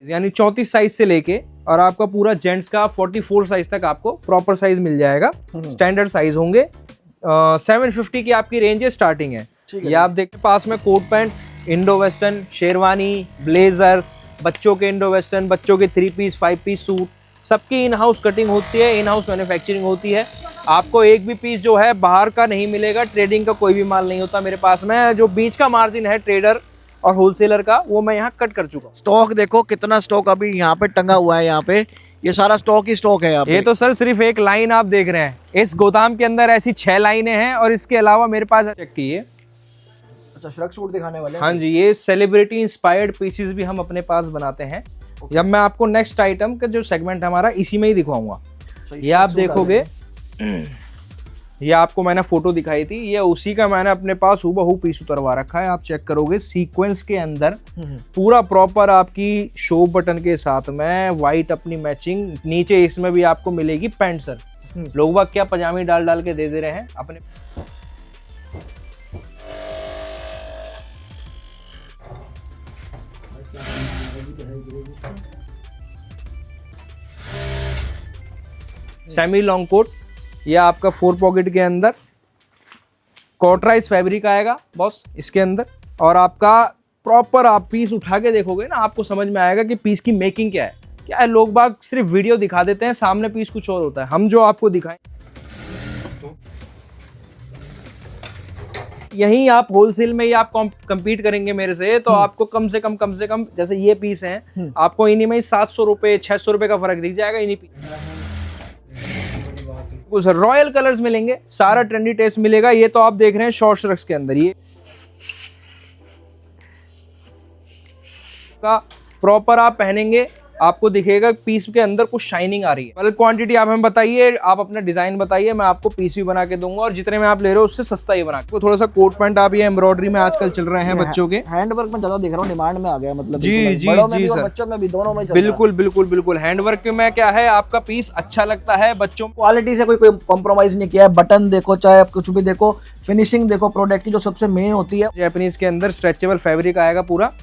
यानी 34 साइज से लेके और आपका पूरा जेंट्स का 44 साइज तक आपको प्रॉपर साइज मिल जाएगा। स्टैंडर्ड साइज होंगे। 750 की आपकी रेंज है, स्टार्टिंग है। ये आप देखते पास में coat pant, Indo western, sherwani, blazers, बच्चों के इंडो वेस्टर्न, बच्चों के 3 पीस 5 पीस सूट, सबकी इन हाउस कटिंग होती है, इन हाउस मैन्युफैक्चरिंग होती है। आपको एक भी पीस जो है बाहर का नहीं मिलेगा, ट्रेडिंग का कोई भी माल नहीं होता मेरे पास में। जो बीच का मार्जिन है ट्रेडर और होलसेलर का, वो मैं यहाँ कट कर चुका हूँ। स्टॉक देखो कितना स्टॉक अभी यहाँ पे टंगा हुआ है। यहाँ पे ये सारा स्टॉक ही स्टॉक है यहाँ पे। ये तो सर सिर्फ एक लाइन आप देख रहे हैं। इस गोदाम के अंदर ऐसी 6 लाइनें हैं और इसके अलावा मेरे पास चेक कीजिए। अच्छा, श्रग सूट दिखाने वाले हैं। हाँ जी, ये सेलिब्रिटी इंस्पायर्ड पीसेस भी हम अपने पास बनाते हैं। जब मैं आपको नेक्स्ट आइटम का जो सेगमेंट हमारा इसी में ही दिखवाऊंगा। ये आप देखोगे, ये आपको मैंने फोटो दिखाई थी, ये उसी का मैंने अपने पास हूबहू पीस उतरवा रखा है। आप चेक करोगे सीक्वेंस के अंदर पूरा प्रॉपर आपकी शो बटन के साथ में वाइट अपनी मैचिंग। नीचे इसमें भी आपको मिलेगी पैंट। सर लोग बाग क्या पजामी डाल डाल के दे रहे हैं अपने। सेमी लॉन्ग कोट, ये आपका 4 पॉकेट के अंदर कॉटराइज फैब्रिक आएगा बॉस इसके अंदर। और आपका प्रॉपर आप पीस उठा के देखोगे ना, आपको समझ में आएगा कि पीस की मेकिंग क्या है। क्या है, लोग बाग सिर्फ वीडियो दिखा देते हैं, सामने पीस कुछ और होता है। हम जो आपको दिखाएं, यहीं आप होलसेल में ही आप compete करेंगे मेरे से, तो आपको कम से कम जैसे ये पीस हैं, आपको इन्हीं में 700 रुपए 600 रुपए का फर्क दिख जाएगा इन्हीं सर। रॉयल कलर्स मिलेंगे, सारा ट्रेंडी टेस्ट मिलेगा। ये तो आप देख रहे हैं शॉर्ट श्रग्स के अंदर, ये का प्रॉपर आप पहनेंगे, आपको दिखेगा पीस के अंदर कुछ शाइनिंग आ रही है। बल्क क्वांटिटी आप हमें बताइए, आप अपना डिजाइन बताइए, मैं आपको पीस भी बना के दूंगा और जितने में आप ले रहे हो उससे सस्ता ही बना के। थोड़ा सा कोट पैंट आप ये एम्ब्रॉयडरी में आजकल चल रहे हैं बच्चों के, हैंडवर्क में ज्यादा देख रहा हूँ, डिमांड में आ गया। मतलब जी जी जी सर, बच्चों में भी, दोनों में बिल्कुल बिल्कुल बिल्कुल। हैंडवर्क में क्या है, आपका पीस अच्छा लगता है बच्चों। क्वालिटी से कोई कॉम्प्रोमाइज नहीं किया है। बटन देखो, चाहे आप कुछ भी देखो, फिनिशिंग देखो, प्रोडक्ट की जो सबसे मेन होती है। जैपनीज के अंदर स्ट्रेचेबल फैब्रिक आएगा पूरा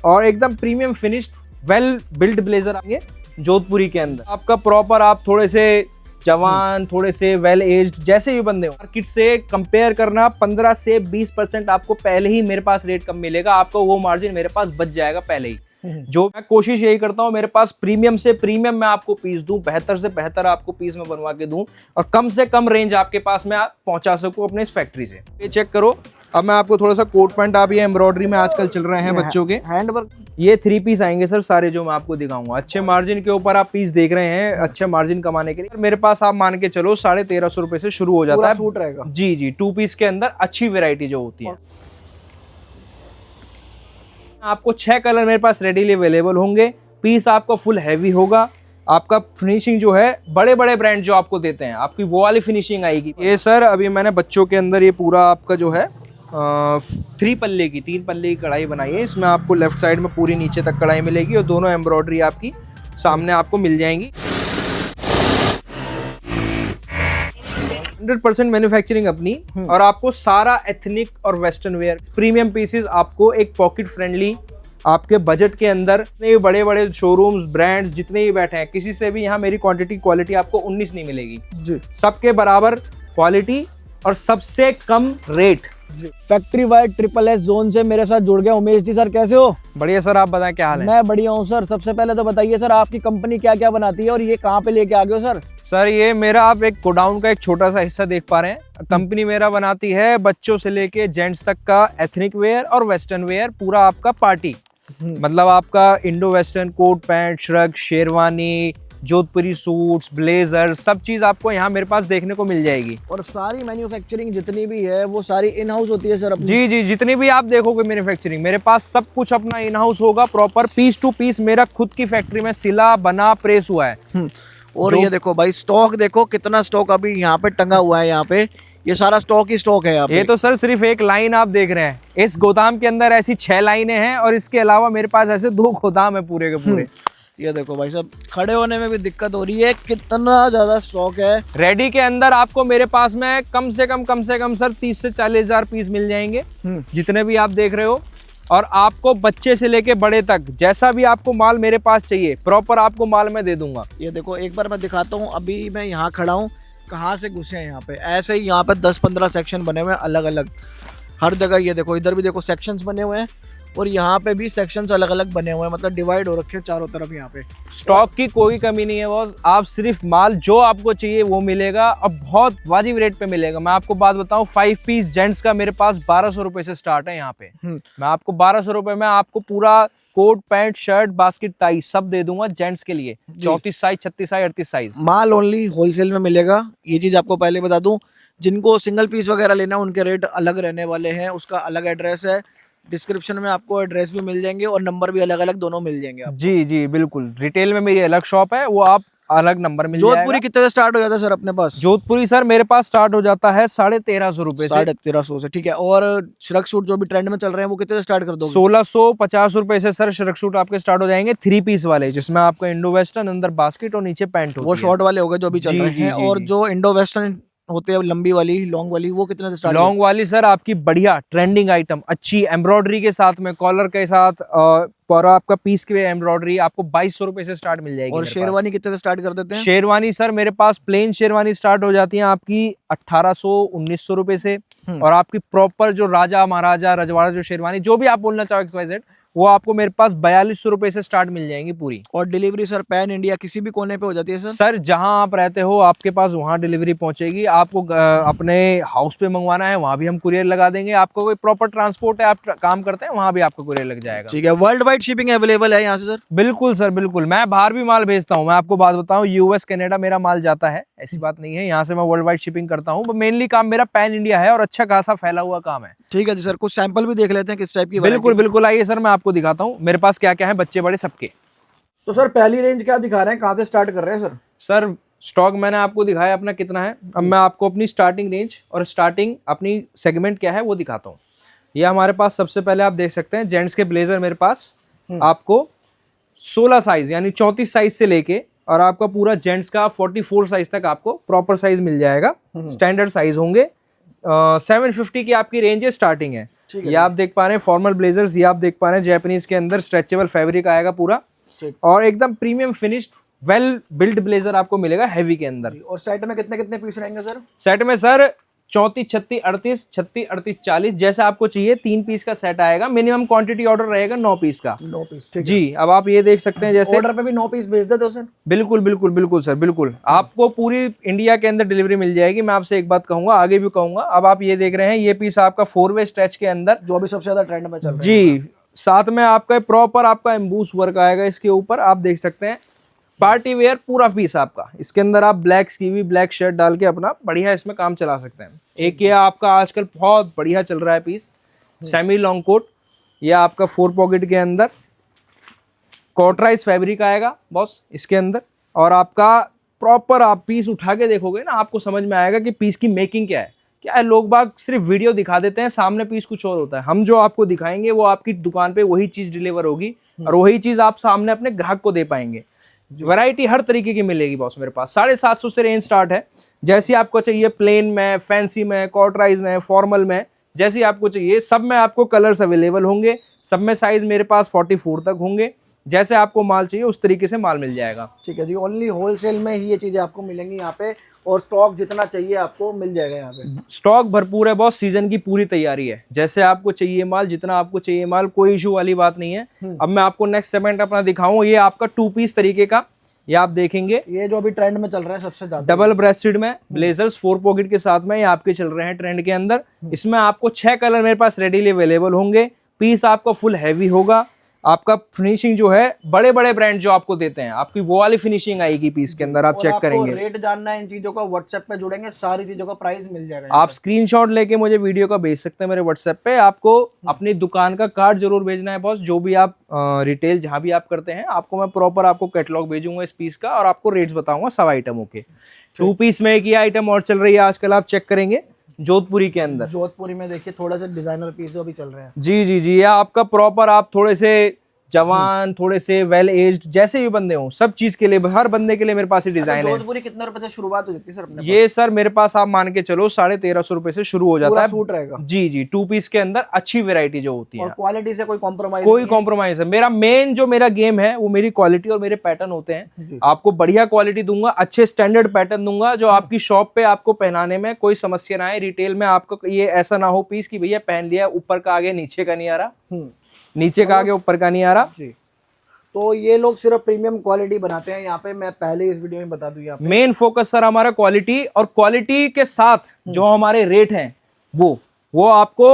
और एकदम premium finished well build blazer आएंगे जोधपुरी के अंदर। आपका प्रॉपर आप थोड़े से जवान, थोड़े से वेल एज्ड जैसे भी बंदे हो, मार्केट से कंपेयर करना 15 से 20% आपको पहले ही मेरे पास रेट कम मिलेगा। आपको वो मार्जिन मेरे पास बच जाएगा पहले ही। जो मैं कोशिश यही करता हूँ, मेरे पास प्रीमियम से प्रीमियम मैं आपको पीस दूं, बेहतर से बेहतर आपको पीस में बनवा के दूं और कम से कम रेंज आपके पास में आप पहुंचा सकूं अपने इस फैक्ट्री से। ये चेक करो। अब मैं आपको थोड़ा सा कोट पैंट, आप ये एम्ब्रॉयडरी में आजकल चल रहे हैं बच्चों के हैंडवर्क, ये 3 पीस आएंगे सर सारे, जो मैं आपको दिखाऊंगा। अच्छे मार्जिन के ऊपर आप पीस देख रहे हैं, अच्छे मार्जिन कमाने के लिए मेरे पास आप मान के चलो 1350 रुपए से शुरू हो जाता है। सूट रहेगा जी जी, 2 पीस के अंदर अच्छी वेरायटी जो होती है। आपको 6 कलर मेरे पास रेडीली अवेलेबल होंगे। पीस आपका फुल हैवी होगा। आपका फिनिशिंग जो है बड़े बड़े ब्रांड जो आपको देते हैं, आपकी वो वाली फिनिशिंग आएगी। ये सर अभी मैंने बच्चों के अंदर ये पूरा आपका जो है 3 पल्ले की कढ़ाई बनाई है। इसमें आपको लेफ्ट साइड में पूरी नीचे तक कढ़ाई मिलेगी और दोनों एम्ब्रॉयडरी आपकी सामने आपको मिल जाएंगी। 100% मैन्युफैक्चरिंग अपनी, और आपको सारा एथनिक और वेस्टर्न वेयर प्रीमियम पीसेस आपको एक पॉकेट फ्रेंडली आपके बजट के अंदर। जितने बड़े बड़े शोरूम्स ब्रांड्स जितने भी बैठे हैं, किसी से भी यहाँ मेरी क्वालिटी आपको 19 नहीं मिलेगी जी। सबके बराबर क्वालिटी और सबसे कम rate. Factory wide SSS zone से मेरे साथ जुड़ गया उमेश जी। सर कैसे हो? बढ़िया सर, आप बताएं क्या हाल है? मैं बढ़िया हूँ सर। सबसे पहले तो बताइए सर, आपकी कंपनी क्या क्या बनाती है और ये कहाँ पे लेके आ गए हो सर? सर ये मेरा आप एक गोडाउन का एक छोटा सा हिस्सा देख पा रहे हैं। कंपनी मेरा बनाती है बच्चों से लेके जेंट्स तक का एथनिक वेयर और वेस्टर्न वेयर, पूरा आपका पार्टी, मतलब आपका Indo western coat pant, shrug, sherwani, Jodhpuri suits, blazer, सब चीज आपको यहाँ मेरे पास देखने को मिल जाएगी। और सारी मैन्युफैक्चरिंग जितनी भी है वो सारी इन हाउस होती है सर अपनी? जी जी, जितनी भी आप देखोगे मैन्युफैक्चरिंग, मेरे पास सब कुछ अपना इन हाउस होगा। प्रॉपर पीस टू पीस मेरा खुद की फैक्ट्री में सिला बना प्रेस हुआ है। और ये देखो भाई, स्टॉक देखो कितना स्टॉक अभी यहाँ पे टंगा हुआ है। यहाँ पे ये सारा स्टॉक ही स्टॉक है। ये तो सर सिर्फ एक लाइन आप देख रहे हैं। इस गोदाम के अंदर ऐसी 6 लाइनें हैं और इसके अलावा मेरे पास ऐसे 2 गोदाम है पूरे के पूरे। ये देखो भाई साहब, खड़े होने में भी दिक्कत हो रही है, कितना ज्यादा स्टॉक है। रेडी के अंदर आपको मेरे पास में कम से कम सर 30 से 40 हजार पीस मिल जाएंगे, जितने भी आप देख रहे हो। और आपको बच्चे से लेके बड़े तक जैसा भी आपको माल मेरे पास चाहिए प्रॉपर आपको माल मैं दे दूंगा। ये देखो एक बार मैं दिखाता हूँ, अभी मैं यहाँ खड़ा हूँ, कहाँ से घुसे हैं यहाँ पे। ऐसे ही यहाँ पे 10-15 सेक्शन बने हुए हैं अलग अलग हर जगह। ये देखो इधर भी देखो सेक्शंस बने हुए हैं और यहाँ पे भी सेक्शंस अलग अलग बने हुए हैं, मतलब डिवाइड हो रखे हैं चारों तरफ। यहाँ पे स्टॉक की कोई कमी नहीं है बॉस, आप सिर्फ माल जो आपको चाहिए वो मिलेगा और बहुत वाजिब रेट पे मिलेगा। मैं आपको बात बताऊं 5 पीस जेंट्स का मेरे पास 1200 रुपए से स्टार्ट है यहाँ पे। मैं आपको 1200 रुपए में आपको पूरा coat pant shirt basket tie सब दे दूंगा जेंट्स के लिए, 34 साइज 36 साइज 38 साइज। माल ओनली होलसेल में मिलेगा, ये चीज आपको पहले बता दूं। जिनको सिंगल पीस वगैरह लेना उनके रेट अलग रहने वाले हैं, उसका अलग एड्रेस है, डिस्क्रिप्शन में आपको एड्रेस भी मिल जाएंगे और नंबर भी अलग अलग दोनों मिल जाएंगे आपको। जी जी बिल्कुल, रिटेल में मेरी अलग शॉप है, वो आप अलग नंबर मिल जाएगा। जोधपुरी कितने से स्टार्ट हो जाता है सर अपने पास? जोधपुरी सर मेरे पास स्टार्ट हो जाता है 1350 रुपए से। 1350 से, ठीक है। और श्रग सूट जो भी ट्रेंड में चल रहे हैं वो कितने से स्टार्ट कर दो? 1650 रुपए से सर श्रग सूट आपके स्टार्ट हो जाएंगे 3 पीस वाले, जिसमें आपका इंडो वेस्टर्न अंदर बास्केट और नीचे पैंट होती वो है। शॉर्ट वाले हो गए जो अभी चल जी, रहे जी, हैं। जी, और जी। जो इंडो वेस्टर्न होते हैं लंबी वाली लॉन्ग वाली वो कितने से स्टार्ट? लॉन्ग वाली सर आपकी बढ़िया ट्रेंडिंग आइटम अच्छी एम्ब्रॉयडरी के साथ में कॉलर के साथ और आपका पीस के एम्ब्रॉयडरी आपको 2200 रुपए से स्टार्ट मिल जाएगी। और शेरवानी कितने से स्टार्ट कर देते हैं? शेरवानी सर मेरे पास प्लेन शेरवानी स्टार्ट हो जाती है आपकी 1800-1900 रुपए से। और आपकी प्रॉपर जो राजा महाराजा रजवाड़ा जो शेरवानी जो भी आप बोलना चाहो XYZ वो आपको मेरे पास 4200 रुपए से स्टार्ट मिल जाएंगी पूरी। और डिलीवरी सर पैन इंडिया किसी भी कोने पे हो जाती है सर? सर जहां आप रहते हो आपके पास वहां डिलीवरी पहुंचेगी। आपको अपने हाउस पे मंगवाना है वहां भी हम कुरियर लगा देंगे। आपको कोई प्रॉपर ट्रांसपोर्ट है आप काम करते हैं वहां भी आपको कुरियर लग जाएगा। ठीक है। वर्ल्ड वाइड शिपिंग अवेलेबल है यहाँ से सर? बिल्कुल सर बिल्कुल, मैं बाहर भी माल भेजता हूँ। मैं आपको बात बताऊं US कनाडा मेरा माल जाता है, ऐसी बात नहीं है। यहाँ से मैं वर्ल्ड वाइड शिपिंग करता हूँ, मेनली काम मेरा पैन इंडिया है और अच्छा खासा फैला हुआ काम है। ठीक है जी सर, कुछ सैंपल भी देख लेते हैं किस टाइप की। बिल्कुल बिल्कुल, आइए सर मैं आपको दिखाता हूँ मेरे पास क्या क्या है बच्चे बड़े सबके। तो सर पहली रेंज क्या दिखा रहे हैं, कहाँ से स्टार्ट कर रहे हैं सर? सर स्टॉक मैंने आपको दिखाया अपना कितना है, अब मैं आपको अपनी स्टार्टिंग रेंज और स्टार्टिंग अपनी सेगमेंट क्या है वो दिखाता हूँ। ये हमारे पास सबसे पहले आप देख सकते हैं जेंट्स के ब्लेजर मेरे पास आपको 16 साइज यानी 34 साइज से लेके और आपका पूरा जेंट्स का 44 साइज तक आपको प्रॉपर साइज मिल जाएगा। स्टैंडर्ड साइज होंगे। 750 की आपकी रेंज है, स्टार्टिंग है। ये आप देख पा रहे हैं फॉर्मल ब्लेजर्स, ये आप देख पा रहे हैं जैपनीज के अंदर स्ट्रेचेबल फैब्रिक आएगा पूरा और एकदम premium finished well build blazer आपको मिलेगा हैवी के अंदर। और सेट में कितने कितने पीस रहेंगे सर? सेट में सर 34 36 38 36 38 40 जैसा आपको चाहिए 3 पीस का सेट आएगा। मिनिमम क्वांटिटी ऑर्डर रहेगा 9 पीस का। 9 पीस, ठीक है जी। अब आप ये देख सकते हैं जैसे ऑर्डर पे भी 9 पीस भेज देते हो सर? बिल्कुल बिल्कुल बिल्कुल सर बिल्कुल, आपको पूरी इंडिया के अंदर डिलीवरी मिल जाएगी। मैं आपसे एक बात कहूंगा आगे भी कहूंगा। अब आप ये देख रहे हैं ये पीस आपका 4-वे स्ट्रेच के अंदर जो अभी सबसे ज्यादा ट्रेंड में चल रहा है। जी। साथ में आपका प्रॉपर आपका एम्बूस वर्क आएगा इसके ऊपर, आप देख सकते हैं पार्टी वेयर पूरा पीस आपका। इसके अंदर आप ब्लैक स्कीवी ब्लैक शर्ट डाल के अपना बढ़िया इसमें काम चला सकते हैं। एक ये आपका आजकल बहुत बढ़िया चल रहा है पीस सेमी लॉन्ग कोट, ये आपका 4 पॉकेट के अंदर कॉटराइज फैब्रिक आएगा बॉस इसके अंदर। और आपका प्रॉपर आप पीस उठा के देखोगे ना आपको समझ में आएगा कि पीस की मेकिंग क्या है। क्या है लोग बाग सिर्फ वीडियो दिखा देते हैं, सामने पीस कुछ और होता है। हम जो आपको दिखाएंगे वो आपकी दुकान पे वही चीज डिलीवर होगी और वही चीज आप सामने अपने ग्राहक को दे पाएंगे। वैरायटी हर तरीके की मिलेगी बॉस मेरे पास। 750 से रेंज स्टार्ट है। जैसी आपको चाहिए प्लेन में, फैंसी में, कॉटराइज में, फॉर्मल में, जैसी आपको चाहिए सब में आपको कलर्स अवेलेबल होंगे। सब में साइज मेरे पास 44 तक होंगे। जैसे आपको माल चाहिए उस तरीके से माल मिल जाएगा। ठीक है जी, ओनली होलसेल में ही ये चीजें आपको मिलेंगी यहाँ पे और स्टॉक जितना चाहिए आपको मिल जाएगा यहाँ पे। स्टॉक भरपूर है बॉस, सीजन की पूरी तैयारी है। जैसे आपको चाहिए माल, जितना आपको चाहिए माल, कोई इशू वाली बात नहीं है। अब मैं आपको नेक्स्ट सेगमेंट अपना दिखाऊं। ये आपका 2 पीस तरीके का, ये आप देखेंगे ये जो अभी ट्रेंड में चल रहा है सबसे ज्यादा डबल ब्रेस्टेड में ब्लेजर्स 4 पॉकेट के साथ में ये आपके चल रहे हैं ट्रेंड के अंदर। इसमें आपको 6 कलर मेरे पास रेडीली अवेलेबल होंगे। पीस आपका फुल हैवी होगा। आपका फिनिशिंग जो है बड़े बड़े ब्रांड जो आपको देते हैं आपकी वो वाली फिनिशिंग आएगी पीस के अंदर। आप चेक करेंगे। रेट जानना है इन चीजों का व्हाट्सएप पे जुड़ेंगे, सारी चीजों का प्राइस मिल जाएगा। आप स्क्रीनशॉट लेके मुझे वीडियो का भेज सकते हैं मेरे व्हाट्सएप पे। आपको अपनी दुकान का कार्ड जरूर भेजना है बॉस। जो भी आप रिटेल जहां भी आप करते हैं आपको मैं प्रॉपर आपको कैटलॉग भेजूंगा इस पीस का और आपको रेट्स बताऊंगा सब आइटमों के। 2 पीस में एक ये आइटम और चल रही है आजकल, आप चेक करेंगे जोधपुरी के अंदर। जोधपुरी में देखिए थोड़ा सा डिजाइनर पीस जो भी चल रहे हैं। जी जी जी, ये आपका प्रॉपर आप थोड़े से जवान, थोड़े से वेल एज्ड, जैसे भी बंदे हों, सब चीज के लिए, हर बंदे के लिए मेरे पास ये डिजाइन है। जोधपुरी कितने रुपए से शुरुआत हो जाती है सर अपने ये सर मेरे पास आप मान के चलो 1350 रुपए से शुरू हो जाता है। सूट रहेगा? जी जी, 2 पीस के अंदर अच्छी वेरायटी जो होती है। और क्वालिटी से कोई कॉम्प्रोमाइज? कोई कॉम्प्रोमाइज है, मेरा मेन जो मेरा गेम है वो मेरी क्वालिटी और मेरे पैटर्न होते हैं। आपको बढ़िया क्वालिटी दूंगा, अच्छे स्टैंडर्ड पैटर्न दूंगा, जो आपकी शॉप पे आपको पहनाने में कोई समस्या ना आए। रिटेल में आपको ये ऐसा ना हो पीस की भैया पहन लिया, ऊपर का आगे नीचे का नहीं आ रहा, नीचे का आगे ऊपर का नहीं आ रहा। जी। तो ये लोग सिर्फ प्रीमियम क्वालिटी बनाते हैं यहाँ पे, मैं पहले इस वीडियो में बता दूं। यहाँ पे मेन फोकस सर हमारा क्वालिटी, और क्वालिटी के साथ जो हमारे रेट हैं वो आपको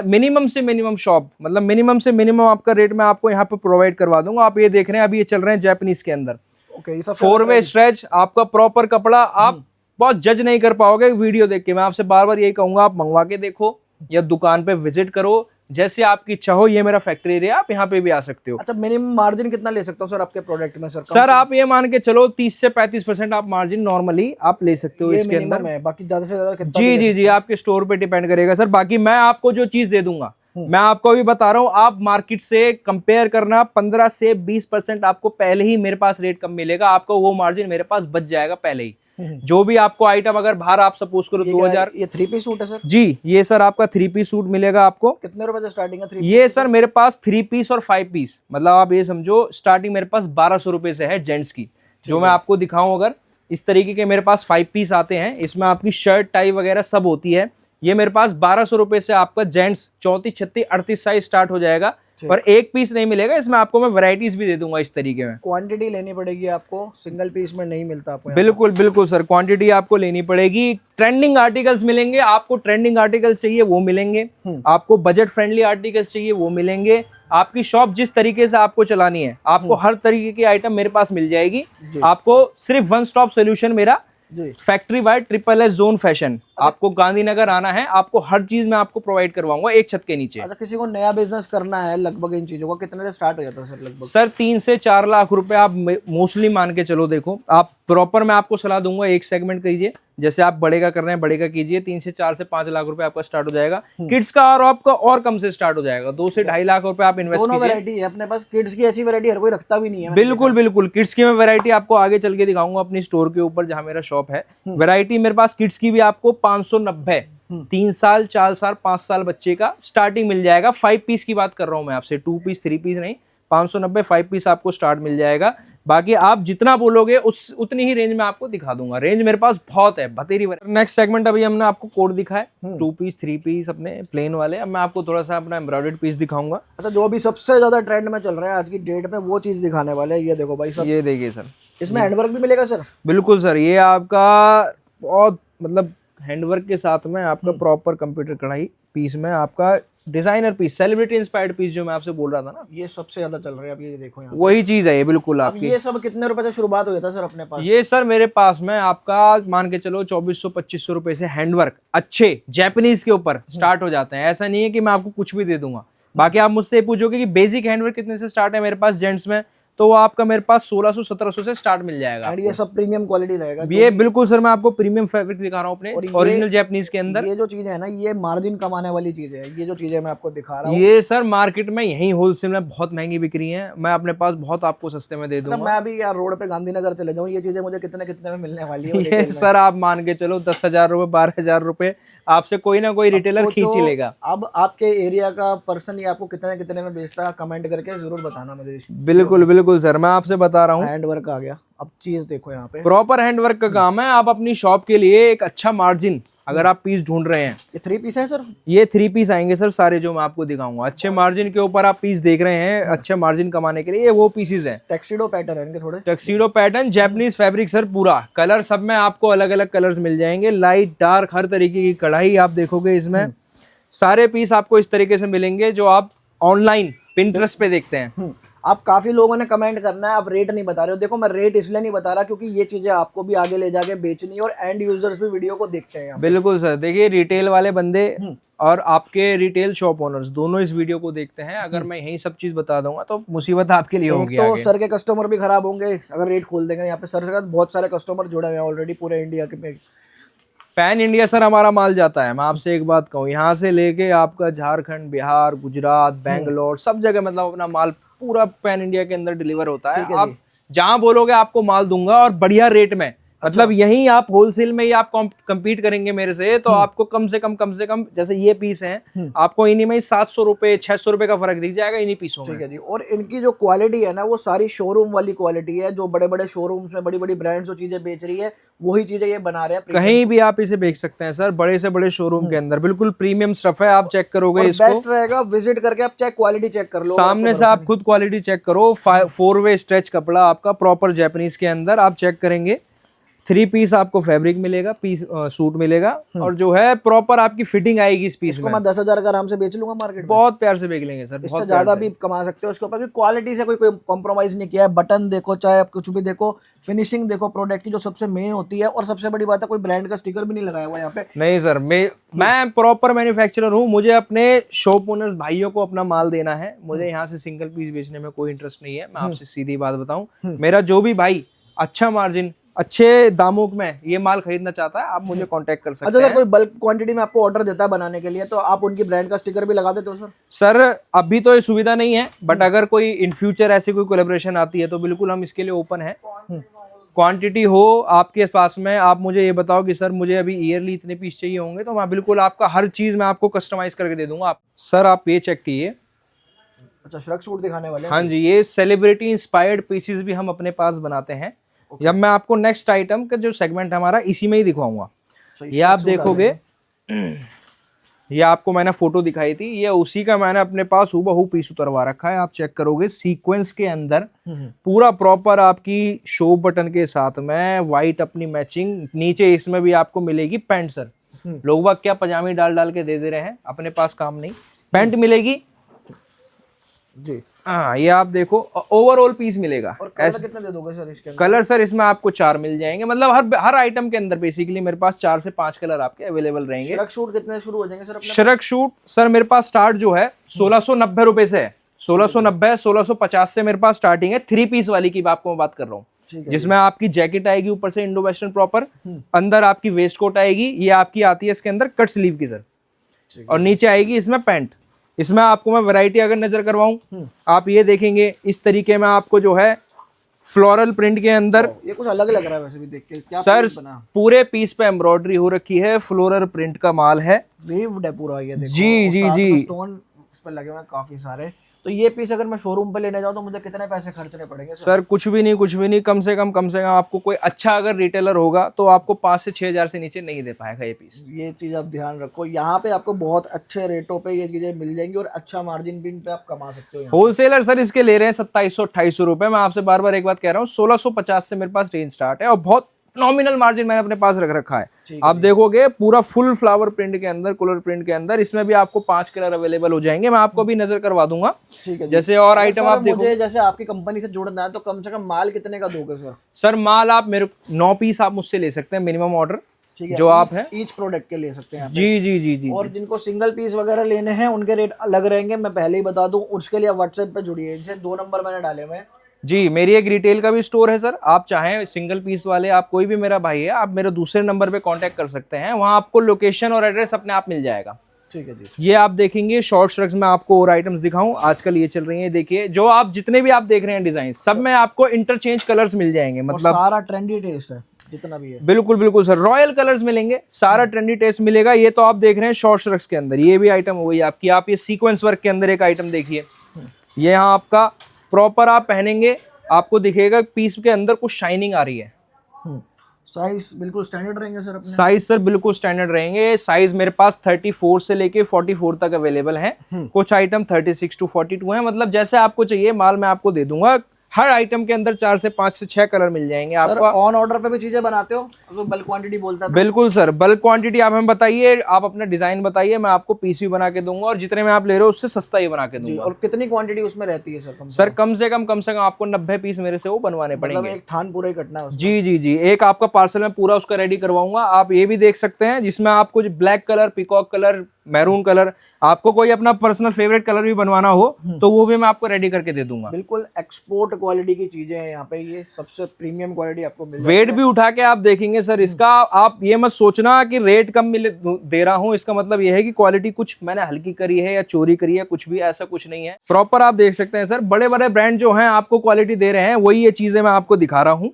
मिनिमम से मिनिमम शॉप, मतलब मिनिमम से मिनिमम आपका रेट मैं आपको यहाँ पे प्रोवाइड करवा दूंगा। आप ये देख रहे हैं अभी ये चल रहे हैं जापानीज के अंदर, ओके, 4 वे स्ट्रेच, आपका प्रॉपर कपड़ा, आप बहुत जज नहीं कर पाओगे वीडियो देख के। मैं आपसे बार बार यही कहूंगा, आप मंगवा के देखो या दुकान पे विजिट करो, जैसे आपकी इच्छा हो। ये मेरा फैक्ट्री एरिया, आप यहाँ पे भी आ सकते हो। अच्छा, मिनिमम मार्जिन कितना ले सकता हूँ सर आपके प्रोडक्ट में? सर आप ये मान के चलो 30 से 35% आप मार्जिन नॉर्मली आप ले सकते हो इसके अंदर है, बाकी ज्यादा से ज्यादा कितना? जी जी जी, आपके स्टोर पे डिपेंड करेगा सर। बाकी मैं आपको जो चीज दे दूंगा, मैं आपको अभी बता रहा हूँ, आप मार्केट से कंपेयर करना, 15 से 20% आपको पहले ही मेरे पास रेट कम मिलेगा, आपको वो मार्जिन मेरे पास बच जाएगा पहले ही। जो भी आपको आइटम अगर बाहर आप सपोज करो 2000, ये 3 पीस सूट है सर? जी, ये सर आपका 3 पीस सूट मिलेगा आपको। कितने रुपए से स्टार्टिंग है 3 ये सर मेरे पास 3 पीस और 5 पीस, मतलब आप ये समझो स्टार्टिंग मेरे पास 1200 रुपए से है जेंट्स की। जो मैं आपको दिखाऊं, अगर इस तरीके के मेरे पास 5 पीस आते हैं, इसमें आपकी शर्ट टाई वगैरह सब होती है। ये मेरे पास 1200 रुपए से आपका जेंट्स 34, 36, 38 साइज स्टार्ट हो जाएगा, पर एक पीस नहीं मिलेगा इसमें, आपको मैं वैरायटीज भी दे दूंगा इस तरीके में। क्वांटिटी लेनी पड़ेगी आपको, सिंगल पीस में नहीं मिलता आपको। बिल्कुल बिल्कुल सर, क्वांटिटी आपको लेनी पड़ेगी। ट्रेंडिंग आर्टिकल्स मिलेंगे आपको, ट्रेंडिंग आर्टिकल्स चाहिए वो मिलेंगे आपको, बजट फ्रेंडली आर्टिकल्स चाहिए वो मिलेंगे। आपकी शॉप जिस तरीके से आपको चलानी है, आपको हर तरीके की आइटम मेरे पास मिल जाएगी। आपको सिर्फ वन स्टॉप सोल्यूशन मेरा factory wide SSS zone fashion, आपको गांधीनगर आना है, आपको हर चीज मैं आपको प्रोवाइड करवाऊंगा एक छत के नीचे। अच्छा, किसी को नया बिजनेस करना है, लगभग इन चीजों का कितने से स्टार्ट हो जाता है सर? लगभग सर 3 से 4 लाख रुपए आप मोस्टली मान के चलो। देखो आप प्रॉपर मैं आपको सलाह दूंगा, एक सेगमेंट कीजिए, जैसे आप बड़े का कर रहे हैं बड़े का कीजिए। 3 से 4 से 5 लाख रुपए आपका स्टार्ट हो जाएगा। किड्स का और आपका और कम से स्टार्ट हो जाएगा, 2 से 2.5 लाख रुपए आप इन्वेस्ट कीजिए। वैरायटी है अपने पास किड्स की, ऐसी वैरायटी हर कोई रखता भी नहीं है। बिल्कुल बिल्कुल, किड्स की मैं वैरायटी आपको आगे चल के दिखाऊंगा अपनी स्टोर के ऊपर जहां मेरा शॉप है। वैरायटी मेरे पास किड्स की भी आपको 590, 3 साल 4 साल 5 साल बच्चे का स्टार्टिंग मिल जाएगा। 5 पीस की बात कर रहा हूं मैं आपसे, 2 पीस 3 पीस नहीं, 590 5 पीस आपको स्टार्ट मिल जाएगा। बाकी आप जितना बोलोगे उतनी ही रेंज में आपको दिखा दूंगा। रेंज मेरे पास बहुत है, बतेरी। नेक्स्ट सेगमेंट अभी हमने आपको कोड दिखाया 2 पीस 3 पीस अपने प्लेन वाले। अब मैं आपको थोड़ा सा अपना एम्ब्रॉयडर्ड पीस दिखाऊंगा। अच्छा, जो भी सबसे ज्यादा ट्रेंड में चल रहा है आज की डेट में, वो चीज दिखाने वाले हैं। ये देखो भाई सब, ये देखिए सर, इसमें हैंडवर्क भी मिलेगा सर? बिल्कुल सर, ये आपका बहुत मतलब हैंडवर्क के साथ में आपका प्रॉपर कंप्यूटर कढ़ाई पीस में आपका designer piece, celebrity inspired piece जो मैं आपसे बोल रहा था ना, ये सबसे ज्यादा चल रहा है। अब ये देखो यहाँ वही चीज है ये, बिल्कुल आपकी। ये सब कितने रुपए से शुरुआत हो जाता है सर अपने पास? ये सर मेरे पास में आपका मान के चलो 2400-2500 रुपए से हैंडवर्क अच्छे जापानीज के ऊपर स्टार्ट हो जाते हैं। ऐसा नहीं है कि मैं आपको कुछ भी दे दूंगा। बाकी आप मुझसे पूछोगे कि बेसिक हैंडवर्क कितने से स्टार्ट है मेरे पास जेंट्स में, तो वो आपका मेरे पास 1600-1700 से स्टार्ट मिल जाएगा। और ये सब प्रीमियम क्वालिटी रहेगा? ये बिल्कुल सर, मैं आपको प्रीमियम फैब्रिक दिखा रहा हूँ अपने ओरिजिनल जापानीज के अंदर। ये जो चीजें है ना, ये मार्जिन कमाने वाली चीजें है। ये जो चीजें मैं आपको दिखा रहा हूँ, ये सर मार्केट में यही होलसेल में बहुत महंगी बिक रही है, मैं अपने पास बहुत आपको सस्ते में दे दूंगा। मैं अभी यार रोड पे गांधीनगर चले जाऊँ, ये चीजें मुझे कितने कितने में मिलने वाली है? ये सर आप मान के चलो 10,000 रुपए 12,000 रुपए आपसे कोई ना कोई रिटेलर खींच ही लेगा। अब आपके एरिया का पर्सन ये आपको कितने कितने में बेचता है, कमेंट करके जरूर बताना मुझे। बिल्कुल बिल्कुल सर, मैं आपसे बता रहा हूँ। हैंडवर्क आ गया। अब चीज देखो यहाँ पे, प्रॉपर हैंडवर्क का काम है। आप अपनी शॉप के लिए एक अच्छा मार्जिन अगर आप पीस ढूंढ रहे हैं, ये 3 पीस है सर? ये 3 पीस आएंगे सर सारे जो मैं आपको दिखाऊंगा। अच्छे मार्जिन के ऊपर आप पीस देख रहे हैं, अच्छे मार्जिन कमाने के लिए ये वो पीसेस हैं। टैक्सीडो पैटर्न है इनके थोड़े। Tuxedo pattern, Japanese fabric sir पूरा। कलर सब में आपको अलग अलग कलर्स मिल जाएंगे, लाइट डार्क हर तरीके की कढ़ाई आप देखोगे इसमें। सारे पीस आपको इस तरीके से मिलेंगे जो आप ऑनलाइन पिंटरेस्ट पे देखते हैं। आप काफी लोगों ने कमेंट करना है, आप रेट नहीं बता रहे हो। देखो मैं रेट इसलिए नहीं बता रहा क्योंकि ये चीजें आपको भी आगे ले जाके बेचनी है और एंड यूजर्स भी वीडियो को देखते हैं। बिल्कुल सर, देखिए रिटेल वाले बंदे और आपके रिटेल शॉप ओनर्स दोनों इस वीडियो को देखते हैं। अगर मैं यही सब चीज बता दूंगा तो मुसीबत आपके लिए होगी। तो सर के कस्टमर भी खराब होंगे अगर रेट खोल देंगे। यहाँ पे सर के साथ बहुत सारे कस्टमर जुड़े हुए हैं ऑलरेडी पूरे इंडिया के। पैन इंडिया सर हमारा माल जाता है। मैं आपसे एक बात कहूँ, यहाँ से लेके आपका झारखंड, बिहार, गुजरात, बेंगलोर सब जगह मतलब अपना माल पूरा पैन इंडिया के अंदर डिलीवर होता है। ठीक है आप जी। जहां बोलोगे आपको माल दूंगा, और बढ़िया रेट में। मतलब यहीं आप होलसेल में ही आप कम्पीट करेंगे मेरे से, तो आपको कम से कम जैसे ये पीस हैं, आपको इन्हीं में ही 700 रुपए 600 रुपए का फर्क दिख जाएगा इन्हीं पीसों में। ठीक है जी। और इनकी जो क्वालिटी है ना, वो सारी शोरूम वाली क्वालिटी है। जो बड़े बड़े शोरूम्स में बड़ी बड़ी ब्रांड्स जो चीजें बेच रही है, वही चीजें ये बना रहे हैं। कहीं भी आप इसे बेच सकते हैं सर, बड़े से बड़े शोरूम के अंदर बिल्कुल प्रीमियम स्टफ है। आप चेक करोगे इसको, बेस्ट रहेगा विजिट करके आप चेक क्वालिटी चेक कर लो, सामने से आप खुद क्वालिटी चेक करो। 4 वे स्ट्रेच कपड़ा आपका प्रॉपर जैपनीज के अंदर आप चेक करेंगे। 3 पीस आपको फैब्रिक मिलेगा, पीस सूट मिलेगा, और जो है प्रॉपर आपकी फिटिंग आएगी इस पीस में। मैं 10,000 का आराम से बेच लूंगा मार्केट में। बहुत प्यार से बेच लेंगे सर, इससे ज्यादा भी कमा सकते हो। उसके ऊपर क्वालिटी से कोई कॉम्प्रोमाइज नहीं किया है। बटन देखो, चाहे आप कुछ भी देखो, फिनिशिंग देखो प्रोडक्ट की, जो सबसे मेन होती है। और सबसे बड़ी बात है, कोई ब्रांड का स्टिकर भी नहीं लगाया हुआ यहाँ पे। नहीं सर, मैं प्रॉपर मैन्युफैक्चरर हूँ। मुझे अपने शॉप ओनर्स भाइयों को अपना माल देना है। मुझे यहाँ से सिंगल पीस बेचने में कोई इंटरेस्ट नहीं है। मैं आपसे सीधी बात बताऊं, मेरा जो भी भाई अच्छा मार्जिन अच्छे दामों में ये माल खरीदना चाहता है, आप मुझे कांटेक्ट कर सकते हैं। अच्छा, कोई बल्क क्वांटिटी में आपको ऑर्डर देता है बनाने के लिए, तो आप उनकी ब्रांड का स्टिकर भी लगा देते हो सर? सर अभी तो ये सुविधा नहीं है, बट अगर कोई इन फ्यूचर ऐसी कोई कोलैबोरेशन आती है तो बिल्कुल हम इसके लिए ओपन है। क्वांटिटी हो आपके पास में, आप मुझे ये बताओ कि सर मुझे अभी ईयरली इतने पीस चाहिए होंगे, तो मैं बिल्कुल आपका हर चीज मैं आपको कस्टमाइज करके दे दूंगा। सर आप ये चेक कीजिए। अच्छा, श्रग सूट दिखाने वाले हैं? हाँ जी, ये सेलिब्रिटी इंस्पायर्ड पीसेस भी हम अपने पास बनाते हैं। जब मैं आपको नेक्स्ट आइटम का जो सेगमेंट हमारा इसी में ही दिखवाऊंगा। ये आप देखोगे, ये आपको मैंने फोटो दिखाई थी, ये उसी का मैंने अपने पास हूबहू पीस उतरवा रखा है। आप चेक करोगे सीक्वेंस के अंदर पूरा प्रॉपर आपकी शो बटन के साथ में वाइट अपनी मैचिंग। नीचे इसमें भी आपको मिलेगी पैंट। सर लोग बाग क्या पजामी डाल डाल के दे रहे हैं, अपने पास काम नहीं, पैंट मिलेगी जी। हाँ, ये आप देखो ओवरऑल पीस मिलेगा। और कलर कितने दे दोगे सर इसके अंदर? कलर सर इसमें आपको 4 मिल जाएंगे। मतलब हर आइटम के अंदर बेसिकली मेरे पास 4 से 5 कलर आपके अवेलेबल रहेंगे। श्रग सूट कितने शुरू हो जाएंगे सर अपने? श्रग सूट सर मेरे पास स्टार्ट जो है 1690 रुपए से है। 1690 1650 से मेरे पास स्टार्टिंग है। 3 पीस वाली की आपको मैं बात कर रहा हूँ, जिसमें आपकी जैकेट आएगी ऊपर से इंडो वेस्टर्न प्रॉपर, अंदर आपकी वेस्ट कोट आएगी, ये आपकी आती है इसके अंदर कट स्लीव की सर, और नीचे आएगी इसमें पैंट। इसमें आपको मैं वैरायटी अगर नजर करवाऊं, आप ये देखेंगे इस तरीके में आपको जो है फ्लोरल प्रिंट के अंदर, ये कुछ अलग लग रहा है वैसे भी देख के। क्या सर पूरे पीस पे एम्ब्रॉयडरी हो रखी है, फ्लोरल प्रिंट का माल है, वेव्ड है पूरा ये देखो। जी जी जी, स्टोन इस पर लगे हुए हैं काफी सारे। तो ये पीस अगर मैं शोरूम पे लेने जाऊं तो मुझे कितने पैसे खर्चने पड़ेंगे सर? कुछ भी नहीं, कम से कम आपको कोई अच्छा अगर रिटेलर होगा तो आपको 5 से 6 हजार से नीचे नहीं दे पाएगा ये पीस। ये चीज आप ध्यान रखो, यहाँ पे आपको बहुत अच्छे रेटों पे ये चीजें मिल जाएंगी और अच्छा मार्जिन भी इन पे आप कमा सकते हो। होलसेलर सर इसके ले रहे हैं 2700-2800 रुपए। मैं आपसे बार बार एक बात कह रहा हूँ, 1650 से मेरे पास रेंज स्टार्ट है, और बहुत नॉमिनल मार्जिन मैंने अपने पास रख रखा है। आप देखोगे पूरा फुल फ्लावर प्रिंट के अंदर, कलर प्रिंट के अंदर, इसमें भी आपको 5 कलर अवेलेबल हो जाएंगे। मैं आपको भी नजर करवा दूंगा। ठीक है, जैसे और आइटम आप देखो। मुझे जैसे आपकी कंपनी से जुड़ना है तो कम से कम माल कितने का दोगे सर? सर माल आप मेरे 9 पीस आप मुझसे ले सकते हैं मिनिमम ऑर्डर, ठीक है, जो आप है ईच प्रोडक्ट के ले सकते हैं। जी जी जी जी। और जिनको सिंगल पीस वगैरह लेने हैं उनके रेट अलग रहेंगे, मैं पहले ही बता दूं। उसके लिए व्हाट्सएप पे जुड़िए इनसे, 2 नंबर मैंने डाले हुए हैं। जी, मेरी एक रिटेल का भी स्टोर है सर। आप चाहें सिंगल पीस वाले, आप कोई भी मेरा भाई है, आप मेरे दूसरे नंबर पे कांटेक्ट कर सकते हैं। वहां आपको लोकेशन और एड्रेस अपने आप मिल जाएगा। ठीक है जी। ये आप देखेंगे शॉर्ट श्रग्स में आपको और आइटम्स दिखाऊं, आजकल ये चल रही है। देखिए जो आप जितने भी आप देख रहे हैं डिजाइन, सब में आपको इंटरचेंज कलर्स मिल जाएंगे। मतलब सारा ट्रेंडी टेस्ट है जितना भी है। बिल्कुल बिल्कुल सर, रॉयल कलर्स मिलेंगे, सारा ट्रेंडी टेस्ट मिलेगा। ये तो आप देख रहे हैं शॉर्ट श्रग्स के अंदर। ये भी आइटम हो गई आपकी। आप ये सीक्वेंस वर्क के अंदर एक आइटम देखिए, ये यहाँ आपका प्रॉपर आप पहनेंगे, आपको दिखेगा पीस के अंदर कुछ शाइनिंग आ रही है। साइज बिल्कुल स्टैंडर्ड रहेंगे सर अपने? साइज सर बिल्कुल स्टैंडर्ड रहेंगे। साइज मेरे पास 34 से लेके 44 तक अवेलेबल है। कुछ आइटम 36 to 42 है। मतलब जैसे आपको चाहिए माल मैं आपको दे दूंगा। हर आइटम के अंदर 4 से 5 से 6 कलर मिल जाएंगे आपको। ऑन ऑर्डर पे भी चीजें बनाते हो तो बल्क क्वांटिटी बोलता है? बिल्कुल सर, बल्क क्वांटिटी आप हमें बताइए, आप अपना डिजाइन बताइए, मैं आपको पीस भी बना के दूंगा, और जितने में आप ले रहे हो उससे सस्ता ही बना के दूंगा। और कितनी क्वांटिटी उसमें रहती है सर? सर कम से कम आपको 90 पीस मेरे से वो बनवाने पड़ेंगे। एक थान पूरा ही कटना है? जी जी जी, एक आपका पार्सल में पूरा उसका रेडी करवाऊंगा। आप ये भी देख सकते हैं, जिसमें आपको black colour, peacock colour, maroon colour, आपको कोई अपना पर्सनल फेवरेट कलर भी बनवाना हो तो वो भी मैं आपको रेडी करके दे दूंगा। बिल्कुल एक्सपोर्ट क्वालिटी की चीजें हैं यहाँ पे, ये सबसे प्रीमियम क्वालिटी आपको मिल वेट भी उठा के आप देखेंगे सर इसका, आप ये मत सोचना कि रेट कम मिले दे रहा हूँ, इसका मतलब ये है कि क्वालिटी कुछ मैंने हल्की करी है या चोरी करी है, कुछ भी ऐसा कुछ नहीं है। प्रॉपर आप देख सकते हैं सर, बड़े बड़े ब्रांड जो हैं आपको क्वालिटी दे रहे हैं, वही ये चीजें मैं आपको दिखा रहा हूँ।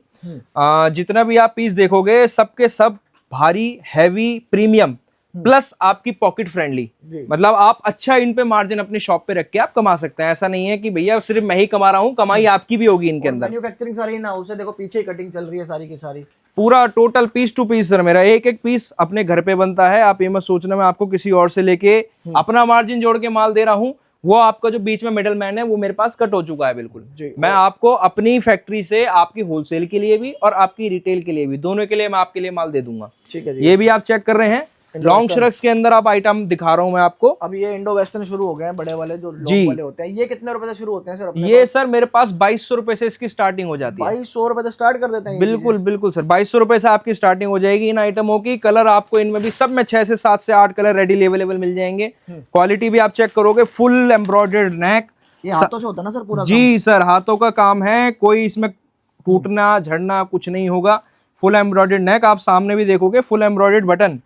जितना भी आप पीस देखोगे सबके सब भारी, हैवी, प्रीमियम प्लस आपकी पॉकेट फ्रेंडली, मतलब आप अच्छा इन पे मार्जिन अपनी शॉप पे रख के आप कमा सकते हैं। ऐसा नहीं है कि भैया सिर्फ मैं ही कमा रहा हूँ, कमाई आपकी भी होगी इनके अंदर। मैन्युफैक्चरिंग सारी ना उसे देखो, पीछे कटिंग चल रही है सारी की सारी, पूरा total piece two piece sir, मेरा एक एक पीस अपने घर पे बनता है। आप ये मत सोचना मैं आपको किसी और से लेके अपना मार्जिन जोड़ के माल दे रहा हूँ, वो आपका जो बीच में मिडल मैन है वो मेरे पास कट हो चुका है बिल्कुल। मैं आपको अपनी फैक्ट्री से आपकी होलसेल के लिए भी और आपकी रिटेल के लिए भी, दोनों के लिए मैं आपके लिए माल दे दूंगा। ठीक है, ये भी आप चेक कर रहे हैं, लॉन्ग श्रग्स के अंदर आप आइटम दिखा रहा हूँ मैं आपको। अब ये इंडो वेस्टर्न शुरू हो गए हैं, बड़े वाले जो लॉन्ग वाले होते हैं, ये कितने रुपए से शुरू होते हैं सर अपने ये सर मेरे पास 2200 रुपए से इसकी स्टार्टिंग हो जाती है। 2200 रुपए से स्टार्ट कर देते हैं? बिल्कुल बिल्कुल सर, 2200 रुपए से आपकी स्टार्टिंग हो जाएगी इन आइटमों की। कलर आपको इनमें भी सब में 6 से 7 से 8 कलर रेडी अवेलेबल मिल जाएंगे। क्वालिटी भी आप चेक करोगे, फुल एम्ब्रॉयडर्ड नेक, ये हाथों से होता है ना सर पूरा? जी सर, हाथों का काम है, कोई इसमें टूटना झड़ना कुछ नहीं होगा। फुल एम्ब्रॉयडर्ड नेक, आप सामने भी देखोगे फुल एम्ब्रॉयडर्ड बटन,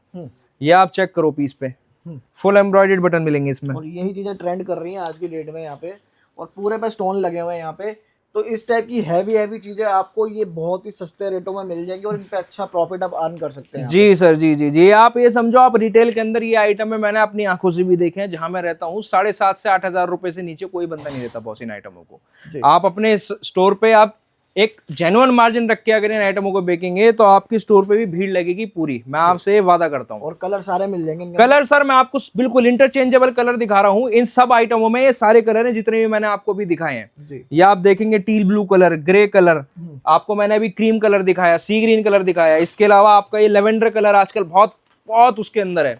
ये आप चेक करो पीस पे, फुल एम्ब्रॉयडर्ड बटन मिलेंगे इसमें। और यही चीजें ट्रेंड कर रही हैं आज की डेट में यहाँ पे, और पूरे पे स्टोन लगे हुए हैं यहाँ पे। तो इस टाइप की हैवी चीजें आपको ये बहुत ही सस्ते रेटों में मिल जाएगी और इन पे अच्छा प्रॉफिट आप अर्न कर सकते हैं। जी सर, जी जी जी, आप ये समझो आप रिटेल के अंदर ये आइटम है, मैंने अपनी आंखों से भी देखे हैं, जहां मैं रहता हूँ 7,500 से 8,000 रुपए से नीचे कोई बंदा नहीं देता बॉस इन आइटमों को। आप अपने स्टोर पे आप एक जेन्युइन मार्जिन रख के अगर इन आइटमों को बेचेंगे तो आपकी स्टोर पे भी भीड़ लगेगी पूरी, मैं आपसे वादा करता हूँ। और कलर सारे मिल जाएंगे? कलर सर मैं आपको बिल्कुल इंटरचेंजेबल कलर दिखा रहा हूँ इन सब आइटमों में, ये सारे कलर हैं जितने भी मैंने आपको भी दिखाए हैं। ये आप देखेंगे teal blue colour, grey colour, आपको मैंने अभी क्रीम कलर दिखाया, सी ग्रीन कलर दिखाया, इसके अलावा आपका ये लेवेंडर कलर आजकल बहुत बहुत उसके अंदर है,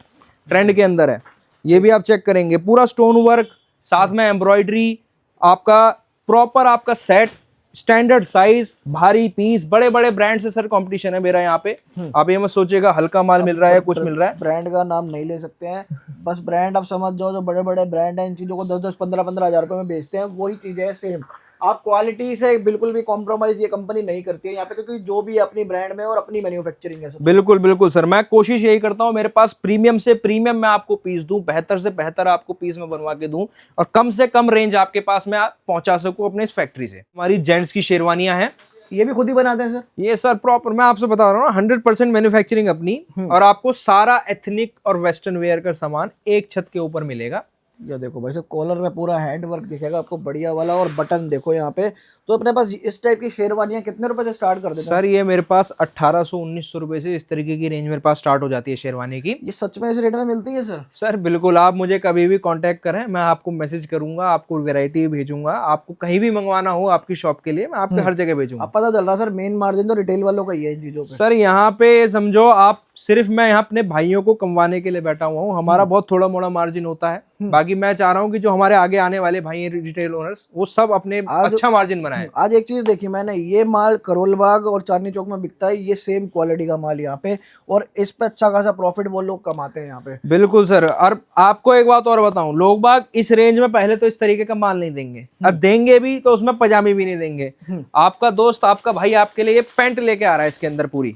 ट्रेंड के अंदर है। ये भी आप चेक करेंगे, पूरा स्टोन वर्क, साथ में एम्ब्रॉयडरी, आपका प्रॉपर आपका सेट, स्टैंडर्ड साइज, भारी पीस, बड़े बड़े ब्रांड से सर कंपटीशन है मेरा यहाँ पे। आप ये मत सोचिएगा हल्का माल मिल रहा है, कुछ मिल रहा है। ब्रांड का नाम नहीं ले सकते हैं, बस ब्रांड आप समझ जाओ, जो बड़े बड़े ब्रांड हैं इन चीजों को 10-10, 15-15 हजार रुपए में बेचते हैं, वही चीजें है सेम। आप क्वालिटी से बिल्कुल भी कॉम्प्रोमाइज ये कंपनी नहीं करती है यहाँ पे, क्योंकि जो भी अपनी ब्रांड में और अपनी मैन्युफैक्चरिंग है सब। बिल्कुल बिल्कुल सर, मैं कोशिश यही करता हूँ मेरे पास प्रीमियम से प्रीमियम मैं आपको पीस दूं, बेहतर से बेहतर आपको पीस में बनवा के दूं, और कम से कम रेंज आपके पास मैं पहुंचा सकूं अपने इस फैक्ट्री से। हमारी जेंट्स की शेरवानियां हैं, ये भी खुद ही बनाते हैं सर? ये सर प्रॉपर मैं आपसे बता रहा हूँ 100% मैन्युफैक्चरिंग अपनी, और आपको सारा एथनिक और वेस्टर्न वेयर का सामान एक छत के ऊपर मिलेगा। ये देखो भाई साहब, कॉलर में पूरा हैंड वर्क दिखेगा आपको बढ़िया वाला, और बटन देखो यहाँ पे। तो अपने पास इस टाइप की शेरवानियां कितने रुपए से स्टार्ट कर देते हैं सर? ये मेरे पास 1800-1900 रुपए से इस तरीके की रेंज मेरे पास स्टार्ट हो जाती है शेरवानी की। ये सच में इस रेट में मिलती है सर? सर बिल्कुल, आप मुझे कभी भी कांटेक्ट करें, मैं आपको मैसेज करूंगा, आपको वैरायटी भेजूंगा, आपको कहीं भी मंगवाना हो आपकी शॉप के लिए मैं आपके हर जगह भेजूंगा। अब पता चल रहा सर मेन मार्जिन तो रिटेल वालों का ही है इन चीजों पे। सर यहाँ पे समझो आप, सिर्फ मैं यहाँ अपने भाइयों को कमवाने के लिए बैठा हुआ हूँ, हमारा बहुत थोड़ा मोड़ा मार्जिन होता है, बाकी मैं चाह रहा हूँ कि जो हमारे आगे आने वाले भाई हैं रिटेल ओनर्स, वो सब अपने अच्छा मार्जिन बनाए। आज एक चीज देखी मैंने, ये माल करोल बाग और चांदनी चौक में बिकता है, ये सेम क्वालिटी का माल यहाँ पे, और इस पे अच्छा खासा प्रॉफिट वो लोग कमाते हैं यहाँ पे। बिल्कुल सर, और आपको एक बात और बताऊं, लोग बाग इस रेंज में पहले तो इस तरीके का माल नहीं देंगे, अब देंगे भी तो उसमें पजामी भी नहीं देंगे। आपका दोस्त, आपका भाई आपके लिए पैंट लेके आ रहा है, इसके अंदर पूरी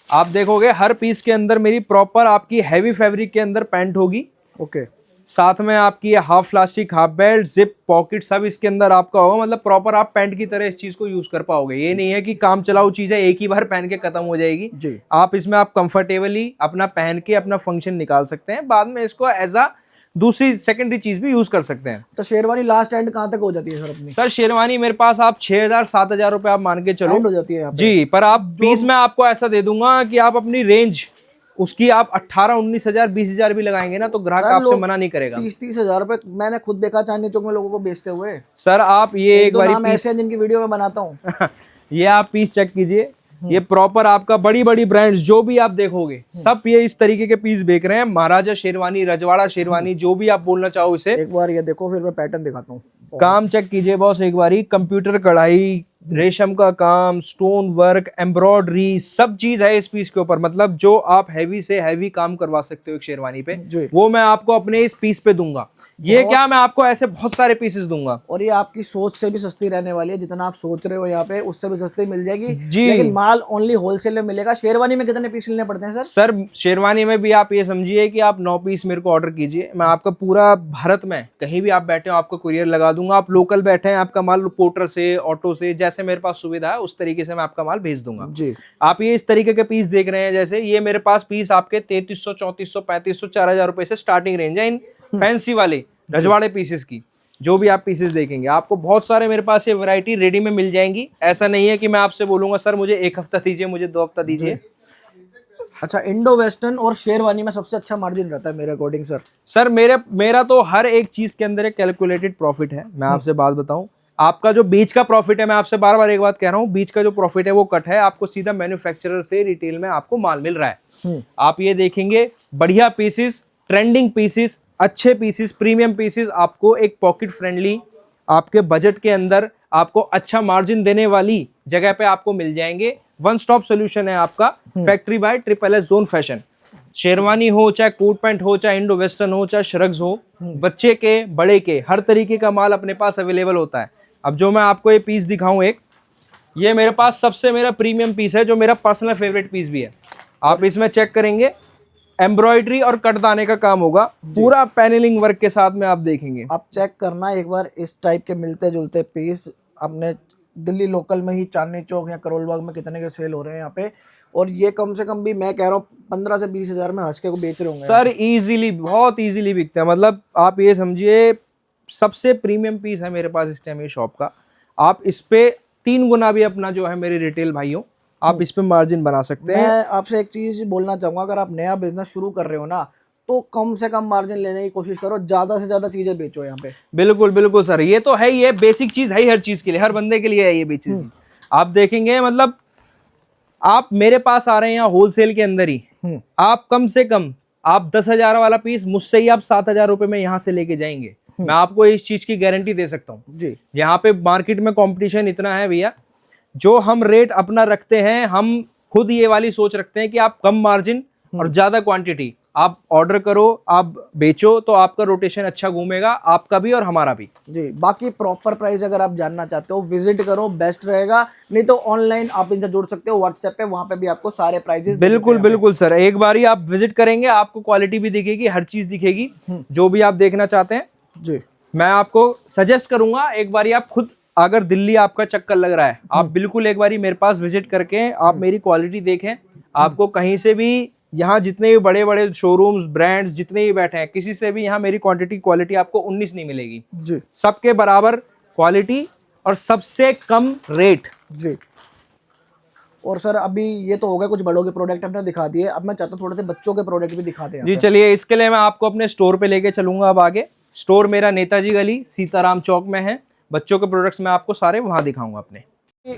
आप देखोगे हर पीस के अंदर मेरी प्रॉपर आपकी हैवी फैब्रिक के अंदर पैंट होगी। ओके, साथ में आपकी half plastic, half belt, zip, pocket सब इसके अंदर आपका होगा, मतलब प्रॉपर आप पैंट की तरह इस चीज को यूज कर पाओगे। ये नहीं है कि काम चलाऊ चीज है, एक ही बार पहन के खत्म हो जाएगी जी। आप इसमें आप कंफर्टेबली अपना पहन के अपना फंक्शन निकाल सकते हैं, बाद में इसको एज अ दूसरी सेकेंडरी चीज भी यूज कर सकते हैं। तो शेरवानी लास्ट एंड कहाँ तक हो जाती है सर अपनी? सर शेरवानी मेरे पास आप 6,000-7,000 रुपए आप मान के चलो हो जाती है यहाँ पे। जी, पर आप पीस में आपको ऐसा दे दूंगा कि आप अपनी रेंज उसकी आप 18-19,000 20,000 भी लगाएंगे ना तो ग्राहक आपसे मना नहीं करेगा। 30-30 हजार रुपए मैंने खुद देखा चांदनी चौक में लोगों को बेचते हुए। सर आप ये एक बार ऐसे हैं जिनकी वीडियो में बनाता हूँ ये आप पीस चेक कीजिए, ये प्रॉपर आपका बड़ी बड़ी ब्रांड्स जो भी आप देखोगे सब ये इस तरीके के पीस बेच रहे हैं। महाराजा शेरवानी, रजवाड़ा शेरवानी, जो भी आप बोलना चाहो इसे। एक बार ये देखो, फिर मैं पैटर्न दिखाता हूँ। काम चेक कीजिए बॉस एक बारी, कंप्यूटर कढ़ाई रेशम का काम, स्टोन वर्क, एम्ब्रॉयडरी, सब चीज है इस पीस के ऊपर। मतलब जो आप हैवी से हैवी काम करवा सकते हो एक शेरवानी पे, जी। वो मैं आपको अपने इस पीस पे दूंगा। ये क्या, मैं आपको ऐसे बहुत सारे पीसेस दूंगा। और ये आपकी सोच से भी सस्ती रहने वाली है, जितना आप सोच रहे हो यहाँ पे उससे भी सस्ती मिल जाएगी जी। लेकिन माल ओनली होलसेल में मिलेगा। शेरवानी में कितने पीस लेने पड़ते हैं सर? सर शेरवानी में भी आप ये समझिए कि आप 9 पीस मेरे को ऑर्डर कीजिए, मैं आपका पूरा भारत में कहीं भी आप बैठे हो आपको कुरियर लगा दूंगा। आप लोकल बैठे हैं, आपका माल पोर्टर से, ऑटो से, जैसे मेरे पास सुविधा है उस तरीके से मैं आपका माल भेज दूंगा जी। आप ये इस तरीके के पीस देख रहे हैं, जैसे ये मेरे पास पीस आपके 3300, 3400, 3500, 4000 रुपए से स्टार्टिंग रेंज है इन फैंसी वाले रजवाड़े पीसेस की। जो भी आप पीसेस देखेंगे आपको बहुत सारे मेरे पास ये वैरायटी रेडी में मिल जाएंगी। ऐसा नहीं है कि मैं आपसे बोलूंगा सर मुझे 1 हफ्ता दीजिए, मुझे 2 हफ्ता दीजिए। अच्छा, इंडो वेस्टर्न और शेरवानी में सबसे अच्छा मार्जिन रहता है मेरे अकॉर्डिंग सर? सर मेरा तो हर एक चीज के अंदर एक कैलकुलेटेड प्रॉफिट है। मैं आपसे बात बताऊं, आपका जो बीच का प्रॉफिट है, मैं आपसे बार बार एक बात कह रहा हूं, बीच का जो प्रॉफिट है वो कट है, आपको सीधा मैन्युफैक्चरर से रिटेल में आपको माल मिल रहा है। आप ये देखेंगे बढ़िया पीसेस, ट्रेंडिंग पीसेस, अच्छे पीसेस, प्रीमियम पीसेस, आपको एक पॉकेट फ्रेंडली, आपके बजट के अंदर आपको अच्छा मार्जिन देने वाली जगह पे आपको मिल जाएंगे। वन स्टॉप सोल्यूशन है आपका factory by SSS zone fashion. Sherwani हो, चाहे कोट पैंट हो, चाहे इंडो वेस्टर्न हो, चाहे श्रग्स हो, बच्चे के, बड़े के, हर तरीके का माल अपने पास अवेलेबल होता है। अब जो मैं आपको ये पीस दिखाऊं, एक ये मेरे पास सबसे मेरा प्रीमियम पीस है, जो मेरा पर्सनल फेवरेट पीस भी है। आप इसमें चेक करेंगे एम्ब्रॉयडरी और कटदाने का काम होगा, पूरा पैनलिंग वर्क के साथ में आप देखेंगे। आप चेक करना एक बार इस टाइप के मिलते जुलते पीस अपने दिल्ली लोकल में ही चांदनी चौक या करोल बाग में कितने के सेल हो रहे हैं यहाँ पे। और ये कम से कम भी मैं कह रहा हूँ 15 से 20 हजार में हंस के को बेच रहे होंगे सर। इजीली, बहुत इजीली बिकते हैं। मतलब आप ये समझिए सबसे प्रीमियम पीस है मेरे पास इस टाइम ये शॉप का। आप इस पे 3 गुना भी अपना जो है मेरे रिटेल भाइयों, आप इस पे मार्जिन बना सकते हैं। मैं आपसे एक चीज बोलना चाहूंगा, अगर आप नया बिजनेस शुरू कर रहे हो ना, तो कम से कम मार्जिन लेने की कोशिश करो, ज्यादा से ज्यादा चीजें बेचो यहाँ पे। बिल्कुल बिल्कुल सर, ये तो है, ये बेसिक चीज है ही, हर चीज के लिए, हर बंदे के लिए है ये बेसिक। आप देखेंगे मतलब आप मेरे पास आ रहे हैं यहाँ होलसेल के अंदर ही, आप कम से कम आप 10,000 वाला पीस मुझसे ही आप 7,000 रुपए में यहाँ से लेके जाएंगे। मैं आपको इस चीज की गारंटी दे सकता हूँ जी। यहाँ पे मार्केट में कंपटीशन इतना है भैया, जो हम रेट अपना रखते हैं, हम खुद ये वाली सोच रखते हैं कि आप कम मार्जिन और ज्यादा क्वांटिटी आप ऑर्डर करो, आप बेचो, तो आपका रोटेशन अच्छा घूमेगा, आपका भी और हमारा भी। जी। बाकी प्रॉपर प्राइस अगर आप जानना चाहते हो विजिट करो, बेस्ट रहेगा। नहीं तो ऑनलाइन आप इनसे जुड़ सकते हो व्हाट्सएप पे, वहां पे भी आपको सारे प्राइजेस। बिल्कुल बिल्कुल सर, एक बार ही आप विजिट करेंगे आपको क्वालिटी भी दिखेगी, हर चीज दिखेगी जो भी आप देखना चाहते हैं। जी। मैं आपको सजेस्ट करूंगा एक बार आप खुद, अगर दिल्ली आपका चक्कर लग रहा है, आप बिल्कुल एक बार मेरे पास विजिट करके आप मेरी क्वालिटी देखें। आपको कहीं से भी, यहाँ जितने भी बड़े बड़े शोरूम्स, ब्रांड्स जितने भी बैठे हैं, किसी से भी यहाँ मेरी क्वालिटी आपको 19 नहीं मिलेगी जी। सबके बराबर क्वालिटी और सबसे कम रेट। जी। और सर अभी ये तो हो गया कुछ बड़ों के प्रोडक्ट हमने दिखा दिए, अब मैं चाहता हूँ थोड़े से बच्चों के प्रोडक्ट भी दिखा दें। जी चलिए, इसके लिए मैं आपको अपने स्टोर पे लेके चलूंगा। अब आगे स्टोर मेरा नेताजी गली सीताराम चौक में है। बच्चों के प्रोडक्ट्स मैं आपको सारे वहां दिखाऊंगा अपने।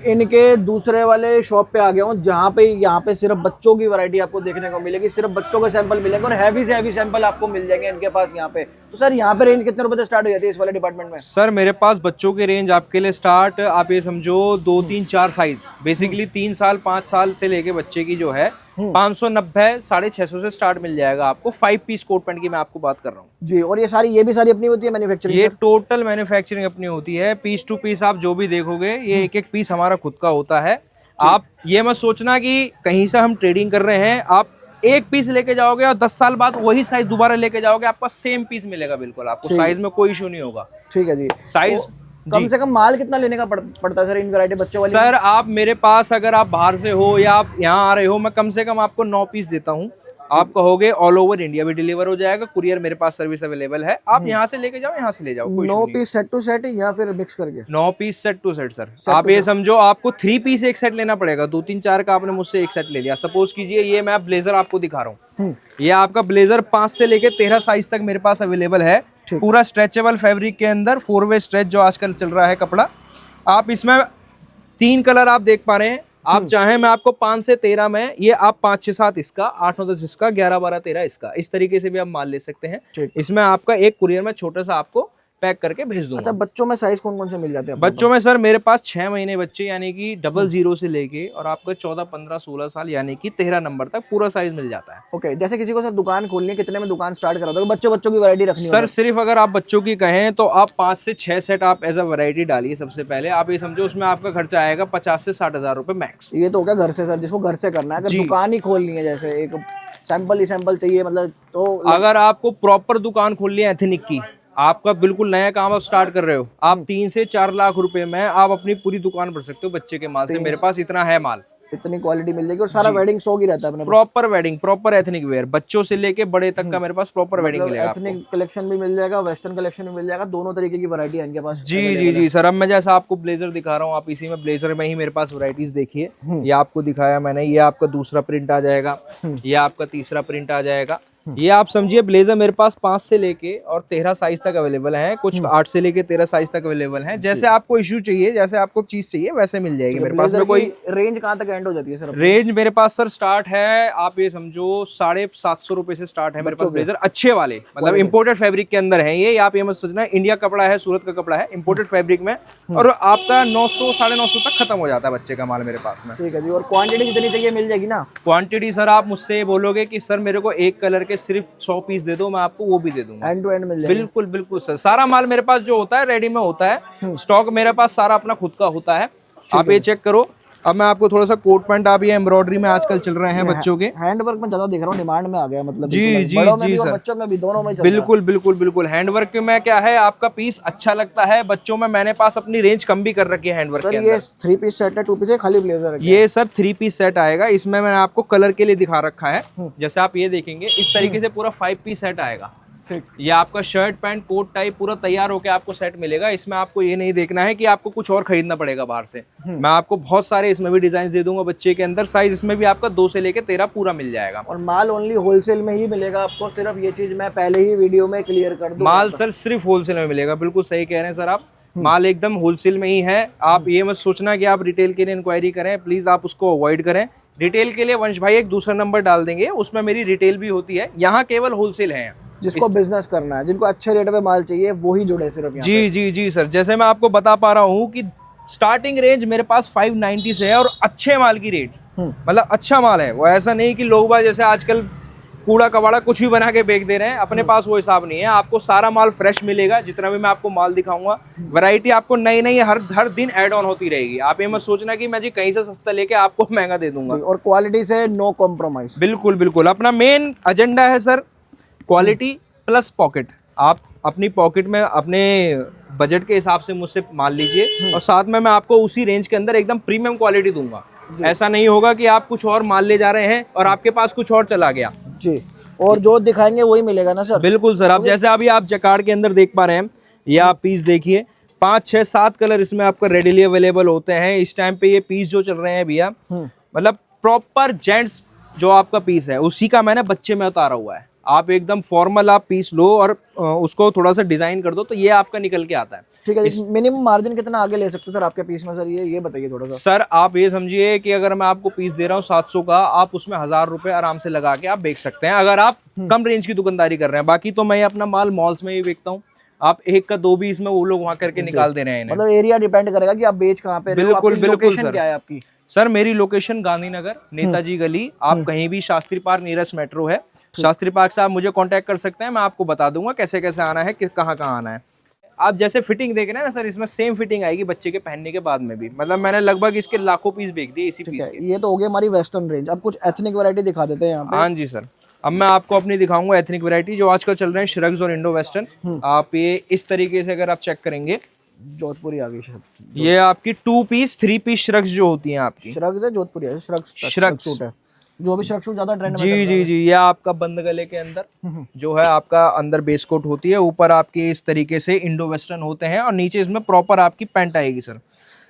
इनके दूसरे वाले शॉप पे आ गया हूँ, जहाँ पे यहाँ पे सिर्फ बच्चों की वैरायटी आपको देखने को मिलेगी, सिर्फ बच्चों के सैंपल मिलेंगे और हैवी से हैवी सैंपल आपको मिल जाएंगे इनके पास यहाँ पे। तो सर यहाँ पे रेंज कितने रुपए से स्टार्ट हो जाती है इस वाले डिपार्टमेंट में? सर मेरे पास बच्चों की रेंज आपके लिए स्टार्ट, आप ये समझो 2, 3, 4 साइज, बेसिकली 3 साल 5 साल से लेके बच्चे की जो है 590, 650 से स्टार्ट मिल जाएगा आपको। 5 पीस कोट पैंट की मैं आपको बात कर रहा हूँ जी। और ये भी सारी अपनी होती है मैन्युफैक्चरिंग? ये टोटल मैन्युफैक्चरिंग अपनी होती है। पीस टू पीस आप जो भी देखोगे, ये एक एक पीस हमारा खुद का होता है। आप ये मत सोचना कि कहीं से हम ट्रेडिंग कर रहे हैं। आप एक पीस लेके जाओगे और 10 साल बाद वही साइज दोबारा लेके जाओगे, आपका सेम पीस मिलेगा बिल्कुल, आपको साइज में कोई इशू नहीं होगा। ठीक है जी। साइज कम से कम माल कितना लेने का पड़ता है सर इन वैरायटी बच्चों वाली? सर आप मेरे पास, अगर आप बाहर से हो या आप यहाँ आ रहे हो, मैं कम से कम आपको 9 पीस देता हूँ। आप कहोगे ऑल ओवर इंडिया भी डिलीवर हो जाएगा, कुरियर मेरे पास सर्विस अवेलेबल है। आप यहाँ से लेके जाओ, यहाँ से ले जाओ, 9 पीस सेट टू सेट या फिर मिक्स करके? 9 piece set to set sir. आप ये समझो आपको 3 पीस एक सेट लेना पड़ेगा। 2, 3, 4 का आपने मुझसे एक सेट ले लिया। सपोज कीजिए ये मैं ब्लेजर आपको दिखा रहा हूँ, ये आपका ब्लेजर 5 से लेके 13 साइज तक मेरे पास अवेलेबल है। पूरा स्ट्रेचेबल फैब्रिक के अंदर 4 वे स्ट्रेच जो आजकल चल रहा है कपड़ा। आप इसमें 3 कलर आप देख पा रहे हैं। आप चाहें मैं आपको 5 से 13 में, ये आप 5, 6, 7 इसका, 8, 9, 10 इसका, 11, 12, 13 इसका, इस तरीके से भी आप माल ले सकते हैं। इसमें आपका एक कुरियर में छोटा सा आपको पैक करके भेज दूंगा। अच्छा, बच्चों में साइज कौन कौन से मिल जाते हैं? बच्चों में सर मेरे पास 6 महीने बच्चे यानी कि 00 से लेके और आपका 14, 15, 16 साल यानी कि 13 नंबर तक पूरा साइज मिल जाता है। ओके, जैसे किसी को सर दुकान खोलनी है, कितने में दुकान स्टार्ट करा दो? बच्चों की वैरायटी रखनी है सर सिर्फ अगर आप बच्चों की कहें तो आप 5 से 6 सेट आप एज अ वैरायटी डालिए। सबसे पहले आप ये समझो उसमें आपका खर्चा आएगा 50 से 60 हजार रुपए मैक्स। ये तो क्या घर से सर, जिसको घर से करना है, अगर दुकान ही खोलनी है, जैसे एक सैंपल ही सैंपल चाहिए मतलब, तो अगर आपको प्रॉपर दुकान खोलनी है एथनिक की, आपका बिल्कुल नया काम आप स्टार्ट कर रहे हो, आप 3 से 4 लाख रुपए में आप अपनी पूरी दुकान भर सकते हो बच्चे के माल से। मेरे पास इतना है माल, इतनी क्वालिटी मिल जाएगी और सारा वेडिंग स्टॉक ही रहता है अपने। Proper wedding, proper ethnic wear, बच्चों से लेके बड़े तक का मेरे पास प्रॉपर वेडिंग मिलेगा। एथनिक कलेक्शन भी मिल जाएगा, वेस्टर्न कलेक्शन भी मिल जाएगा, दोनों तरीके की वैरायटी है इनके पास। जी सर। अब मैं जैसा आपको ब्लेजर दिखा रहा हूँ, आप इसी में ब्लेजर में ही मेरे पास वैरायटीज देखिए। ये आपको दिखाया मैंने, ये आपका दूसरा प्रिंट आ जाएगा, ये आपका तीसरा प्रिंट आ जाएगा। ये आप समझिए ब्लेजर मेरे पास 5 से लेके और 13 साइज तक अवेलेबल है, कुछ 8 से लेके 13 साइज तक अवेलेबल है। जैसे आपको इश्यू चाहिए, जैसे आपको चीज चाहिए वैसे मिल जाएगी मेरे पास में। कोई रेंज कहाँ तक एंड हो जाती है सर? रेंज मेरे पास सर स्टार्ट है, आप ये समझो 750 रुपए से स्टार्ट है मेरे पास ब्लेजर, अच्छे वाले, मतलब इम्पोर्टेड फैब्रिक के अंदर है ये। आप ये मत सोचना इंडिया कपड़ा है, सूरत का कपड़ा है, इम्पोर्टेड फैब्रिक में, और आपका 900 950 तक खत्म हो जाता है बच्चे का माल मेरे पास में। ठीक है जी। और क्वांटिटी जितनी चाहिए मिल जाएगी ना? क्वांटिटी सर आप मुझसे बोलोगे कि सर मेरे को एक कलर के सिर्फ 100 पीस दे दो, मैं आपको वो भी दे दूंगा। एंड टू एंड मिल जाएगी। बिल्कुल बिल्कुल सर, सारा माल मेरे पास जो होता है रेडी में होता है, स्टॉक मेरे पास सारा अपना खुद का होता है। आप ये चेक करो। अब मैं आपको थोड़ा सा कोट पैंट, आप ये एम्ब्रॉयडरी में आजकल चल रहे हैं बच्चों के, हैंडवर्क में ज्यादा देख रहा हूँ, डिमांड में आ गया मतलब। जी सर, बच्चों में भी, दोनों में बिल्कुल हैंडवर्क में क्या है, आपका पीस अच्छा लगता है बच्चों में। मैंने पास अपनी रेंज कम भी कर रखी है हैंडवर्क के अंदर। ये 3 पीस सेट है, 2 पीस है, खाली ब्लेजर है? ये सर 3 पीस सेट आएगा। इसमें मैंने आपको कलर के लिए दिखा रखा है, जैसे आप ये देखेंगे इस तरीके से पूरा 5 पीस सेट आएगा। ये आपका शर्ट पैंट कोट टाइप पूरा तैयार होके आपको सेट मिलेगा। इसमें आपको ये नहीं देखना है कि आपको कुछ और खरीदना पड़ेगा बाहर से। मैं आपको बहुत सारे इसमें भी डिजाइन दे दूंगा बच्चे के अंदर। साइज इसमें भी आपका 2 से लेके 13 पूरा मिल जाएगा। और माल ओनली होलसेल में ही मिलेगा आपको, सिर्फ ये चीज मैं पहले ही वीडियो में क्लियर कर दूं। माल सर सिर्फ होलसेल में मिलेगा, बिल्कुल सही कह रहे हैं सर आप, माल एकदम होलसेल में ही है। आप ये मत सोचना कि आप रिटेल के लिए इंक्वायरी करें, प्लीज आप उसको अवॉइड करें। रिटेल के लिए वंश भाई एक दूसरा नंबर डाल देंगे, उसमें मेरी रिटेल भी होती है। यहाँ केवल होलसेल है। जिसको बिजनेस करना है, जिनको अच्छे रेट पे माल चाहिए, वो ही जुड़े सिर्फ यहाँ पे। जी सर, जैसे मैं आपको बता पा रहा हूँ कि स्टार्टिंग रेंज मेरे पास 590 से है और अच्छे माल की रेट, मतलब अच्छा माल है वो। ऐसा नहीं कि लोग बाग जैसे आजकल कूड़ा कबाड़ा कुछ भी बना के बेच दे रहे हैं, अपने पास वो हिसाब नहीं है। आपको सारा माल फ्रेश मिलेगा। जितना भी मैं आपको माल दिखाऊंगा, वैरायटी आपको नई नई हर दिन ऐड ऑन होती रहेगी। आप ये मत सोचना कि मैं जी कहीं से सस्ता लेके आपको महंगा दे दूंगा। और क्वालिटी से नो कॉम्प्रोमाइज। बिल्कुल अपना मेन एजेंडा है सर क्वालिटी प्लस पॉकेट। आप अपनी पॉकेट में अपने बजट के हिसाब से मुझसे माल लीजिए, और साथ में मैं आपको उसी रेंज के अंदर एकदम प्रीमियम क्वालिटी दूंगा। ऐसा नहीं होगा कि आप कुछ और माल ले जा रहे हैं और आपके पास कुछ और चला गया। जी, और जो दिखाएंगे वही मिलेगा ना सर? बिल्कुल सर। आप जैसे अभी आप जकार्ड के अंदर देख पा रहे हैं, ये आप पीस देखिए, 5, 6, 7 कलर इसमें आपका रेडीली अवेलेबल होते हैं इस टाइम पे। ये पीस जो चल रहे हैं भैया, मतलब प्रॉपर जेंट्स जो आपका पीस है उसी का मैंने बच्चे में उतारा हुआ है। आप एकदम फॉर्मल आप पीस लो और उसको थोड़ा सा डिजाइन कर दो तो ये आपका निकल के आता है। ठीक है। मिनिमम मार्जिन कितना आगे ले सकते हैं सर आपके पीस में सर? ये बताइए थोड़ा सा। सर आप ये समझिए कि अगर मैं आपको पीस दे रहा हूँ 700 का, आप उसमें 1000 रुपए आराम से लगा के आप बेच सकते हैं, अगर आप कम रेंज की दुकानदारी कर रहे हैं। बाकी तो मैं अपना माल मॉल्स में ही बेचता हूँ। आप 1 का 2 भी इसमें वो लोग वहां करके निकाल दे रहे हैं। मतलब एरिया डिपेंड करेगा कि आप बेच कहाँ पे। बिल्कुल सर। क्या है आपकी? सर मेरी लोकेशन गांधीनगर नेताजी गली, आप कहीं भी शास्त्री पार्क नियरेस्ट मेट्रो है, शास्त्री पार्क से आप मुझे कांटेक्ट कर सकते हैं। मैं आपको बता दूंगा कैसे कैसे आना है, कहाँ कहाँ आना है। आप जैसे फिटिंग देख रहे हैं ना सर, इसमें सेम फिटिंग आएगी बच्चे के पहनने के बाद में भी। मतलब मैंने लगभग इसके लाखों पीस बेच दिए इसी पीस के। ये तो हो गई हमारी वेस्टर्न रेंज। अब कुछ एथनिक वैरायटी दिखा देते हैं यहाँ पे। हाँ जी सर। अब मैं आपको अपनी दिखाऊंगा एथनिक वैरायटी जो आजकल चल रहे हैं, श्रग्स और इंडो वेस्टर्न। आप ये इस तरीके से अगर आप चेक करेंगे, जोधपुरी आ गई सर। ये आपकी 2 पीस 3 पीस श्रग्स जो होती हैं आपकी। श्रग्स है, जोधपुरी है, श्रग्स सूट है, जो भी श्रग सूट ज्यादा ट्रेंड में। जी ये आपका बंद गले के अंदर जो है आपका अंदर बेस कोट होती है, ऊपर आपकी इस तरीके से इंडो वेस्टर्न होते हैं, और नीचे इसमें प्रॉपर आपकी पैंट आएगी सर।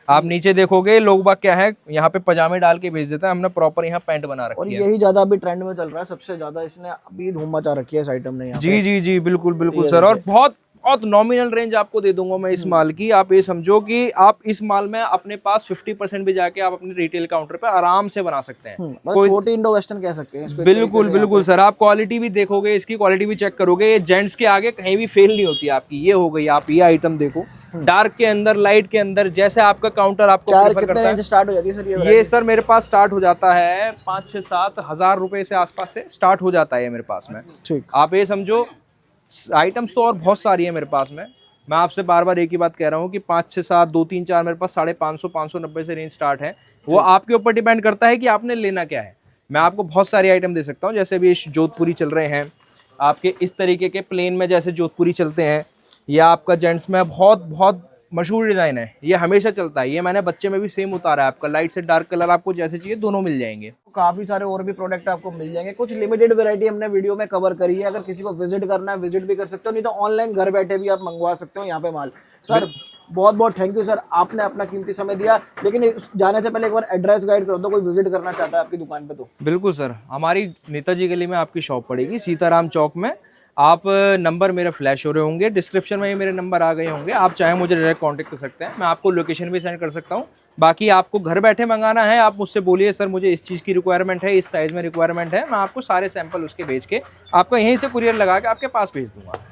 आप नीचे देखोगे लोग बाग क्या है यहाँ पे पजामे डाल के भेज देता है, हमने प्रॉपर यहाँ पैंट बना रखी है। और यही ज्यादा अभी ट्रेंड में चल रहा है, सबसे ज्यादा इसने अभी धूम मचा रखी है इस आइटम ने। जी बिल्कुल सर। और बहुत बहुत नॉमिनल रेंज आपको दे दूंगा मैं इस माल की। आप ये समझो कि आप इस माल में अपने पास 50% भी जाके आप अपने रिटेल काउंटर पे आराम से बना सकते हैं। मतलब छोटी इंडो वेस्टर्न कह सकते हैं इसको। बिल्कुल बिल्कुल सर, आप क्वालिटी भी देखोगे, इसकी क्वालिटी भी चेक करोगे, ये जेंट्स के आगे कहीं भी फेल नहीं होती आपकी। ये हो गई, आप ये आइटम देखो, डार्क के अंदर, लाइट के अंदर, जैसे आपका काउंटर आपको प्रेफर कितने करता रेंज स्टार्ट हो जाती है सर ये है। variety? ये सर मेरे पास स्टार्ट हो जाता है 5-6-7 हजार रुपए से आसपास से स्टार्ट हो जाता है ये मेरे पास में। ठीक। आप ये समझो, आइटम्स तो और बहुत सारी है मेरे पास में। मैं आपसे बार बार एक ही बात कह रहा हूँ कि 5-6-7 2 3 4 मेरे पास 550 590 से रेंज स्टार्ट है। वो आपके ऊपर डिपेंड करता है कि आपने लेना क्या है। मैं आपको बहुत सारी आइटम दे सकता हूँ, जैसे अभी जोधपुरी चल रहे हैं आपके इस तरीके के प्लेन में, जैसे जोधपुरी चलते हैं, या आपका जेंट्स में बहुत बहुत मशहूर डिजाइन है, ये हमेशा चलता है। ये मैंने बच्चे में भी सेम उतारा है, आपका लाइट से डार्क कलर आपको जैसे चाहिए दोनों मिल जाएंगे। काफी सारे और भी प्रोडक्ट आपको मिल जाएंगे। कुछ लिमिटेड वैरायटी हमने वीडियो में कवर करी है, अगर किसी को विजिट करना है विजिट भी कर सकते हो, नहीं तो ऑनलाइन घर बैठे भी आप मंगवा सकते हो यहाँ पे माल। सर बहुत बहुत थैंक यू सर, आपने अपना कीमती समय दिया। लेकिन जाने से पहले एक बार एड्रेस गाइड कर दो, कोई विजिट करना चाहता है आपकी दुकान पे तो। बिल्कुल सर, हमारी नेताजी गली में आपकी शॉप पड़ेगी, सीताराम चौक में। आप नंबर मेरे फ्लैश हो रहे होंगे, डिस्क्रिप्शन में ही मेरे नंबर आ गए होंगे, आप चाहे मुझे डायरेक्ट कांटेक्ट कर सकते हैं, मैं आपको लोकेशन भी सेंड कर सकता हूं। बाकी आपको घर बैठे मंगाना है, आप मुझसे बोलिए सर मुझे इस चीज़ की रिक्वायरमेंट है, इस साइज़ में रिक्वायरमेंट है, मैं आपको सारे सैंपल उसके भेज के आपका यहीं से कुरियर लगा के आपके पास भेज दूंगा।